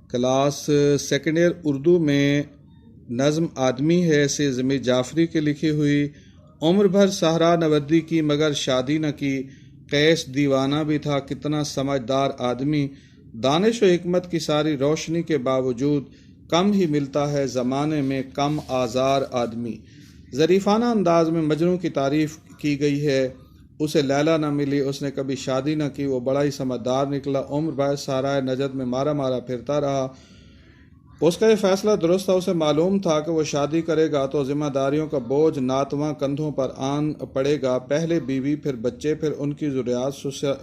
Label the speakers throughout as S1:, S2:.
S1: Class second year Urdu میں نظم آدمی ہے سے ضمیر جعفری کی لکھی ہوئی۔ عمر بھر صحرا نوردی کی مگر شادی نہ کی، قیس دیوانہ بھی تھا کتنا سمجھدار آدمی، دانش و حکمت کی ساری روشنی کے باوجود کم ہی ملتا ہے زمانے میں کم آزار آدمی۔ ظریفانہ انداز میں مجنوں کی تعریف کی گئی ہے۔ اسے لیلا نہ ملی، اس نے کبھی شادی نہ کی، وہ بڑا ہی سمجھدار نکلا، عمر بھر صحرائے نجد میں مارا مارا پھرتا رہا۔ اس کا یہ فیصلہ درست تھا، اسے معلوم تھا کہ وہ شادی کرے گا تو ذمہ داریوں کا بوجھ ناتواں کندھوں پر آن پڑے گا، پہلے بیوی، پھر بچے، پھر ان کی ضروریات،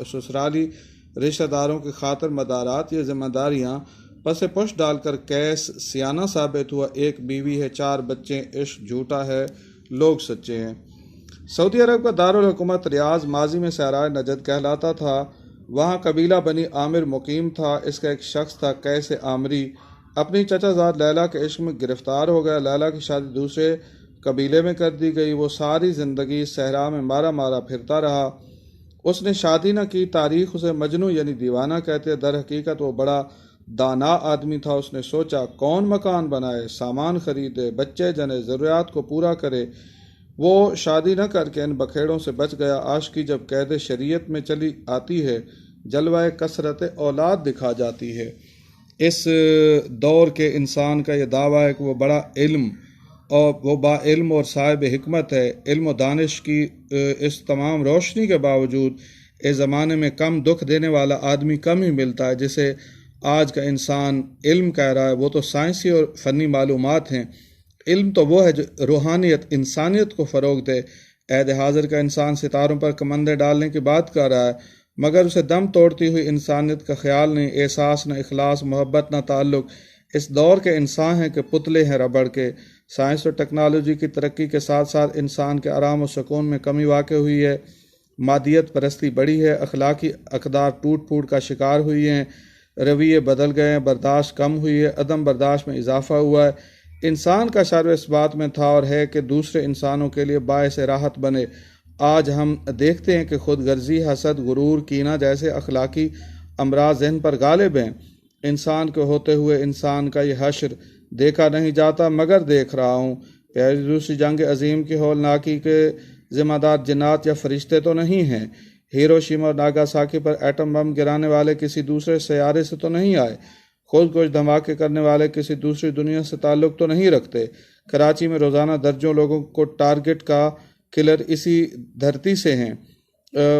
S1: سسرالی رشتہ داروں کی خاطر مدارات، یہ ذمہ داریاں پس پش ڈال کر قیس سیانہ ثابت ہوا۔ ایک بیوی ہے، 4 بچے، عشق جھوٹا ہے، لوگ سچے ہیں۔ سعودی عرب کا دارالحکومت ریاض ماضی میں صحرائے نجد کہلاتا تھا، وہاں قبیلہ بنی عامر مقیم تھا۔ اس کا ایک شخص تھا قیس عامری، اپنی چچا زاد لیلا کے عشق میں گرفتار ہو گیا، لیلا کی شادی دوسرے قبیلے میں کر دی گئی، وہ ساری زندگی صحرا میں مارا مارا پھرتا رہا۔ اس نے شادی نہ کی، تاریخ اسے مجنوں یعنی دیوانہ کہتے، در حقیقت وہ بڑا دانا آدمی تھا۔ اس نے سوچا کون مکان بنائے، سامان خریدے، بچے جنے، ضروریات کو پورا کرے، وہ شادی نہ کر کے ان بکھیڑوں سے بچ گیا۔ عاشقی جب قید شریعت میں چلی آتی ہے، جلوہ کثرت اولاد دکھا جاتی ہے۔ اس دور کے انسان کا یہ دعویٰ ہے کہ وہ بڑا علم اور وہ با علم اور صاحب حکمت ہے۔ علم و دانش کی اس تمام روشنی کے باوجود اس زمانے میں کم دکھ دینے والا آدمی کم ہی ملتا ہے۔ جسے آج کا انسان علم کہہ رہا ہے، وہ تو سائنسی اور فنی معلومات ہیں۔ علم تو وہ ہے جو روحانیت، انسانیت کو فروغ دے۔ عہد حاضر کا انسان ستاروں پر کمندیں ڈالنے کی بات کر رہا ہے، مگر اسے دم توڑتی ہوئی انسانیت کا خیال نہیں، احساس نہ اخلاص، محبت نہ تعلق۔ اس دور کے انسان ہیں کہ پتلے ہیں ربڑ کے۔ سائنس اور ٹیکنالوجی کی ترقی کے ساتھ ساتھ انسان کے آرام و سکون میں کمی واقع ہوئی ہے، مادیت پرستی بڑھی ہے، اخلاقی اقدار ٹوٹ پھوٹ کا شکار ہوئی ہیں، رویے بدل گئے ہیں، برداشت کم ہوئی ہے، عدم برداشت میں اضافہ ہوا ہے۔ انسان کا شر اس بات میں تھا اور ہے کہ دوسرے انسانوں کے لیے باعث راحت بنے۔ آج ہم دیکھتے ہیں کہ خود غرضی، حسد، غرور، کینہ جیسے اخلاقی امراض ذہن پر غالب ہیں۔ انسان کے ہوتے ہوئے انسان کا یہ حشر دیکھا نہیں جاتا، مگر دیکھ رہا ہوں۔ پہلی دوسری جنگ عظیم کی ہولناکی کے ذمہ دار جنات یا فرشتے تو نہیں ہیں۔ ہیروشیما اور ناگاساکی پر ایٹم بم گرانے والے کسی دوسرے سیارے سے تو نہیں آئے۔ خود کش دھماکے کرنے والے کسی دوسری دنیا سے تعلق تو نہیں رکھتے۔ کراچی میں روزانہ درجنوں لوگوں کو ٹارگٹ کا کلر اسی دھرتی سے ہیں۔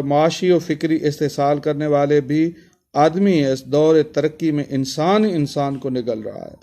S1: معاشی و فکری استحصال کرنے والے بھی آدمی ہیں۔ اس دور ترقی میں انسان ہی انسان کو نگل رہا ہے۔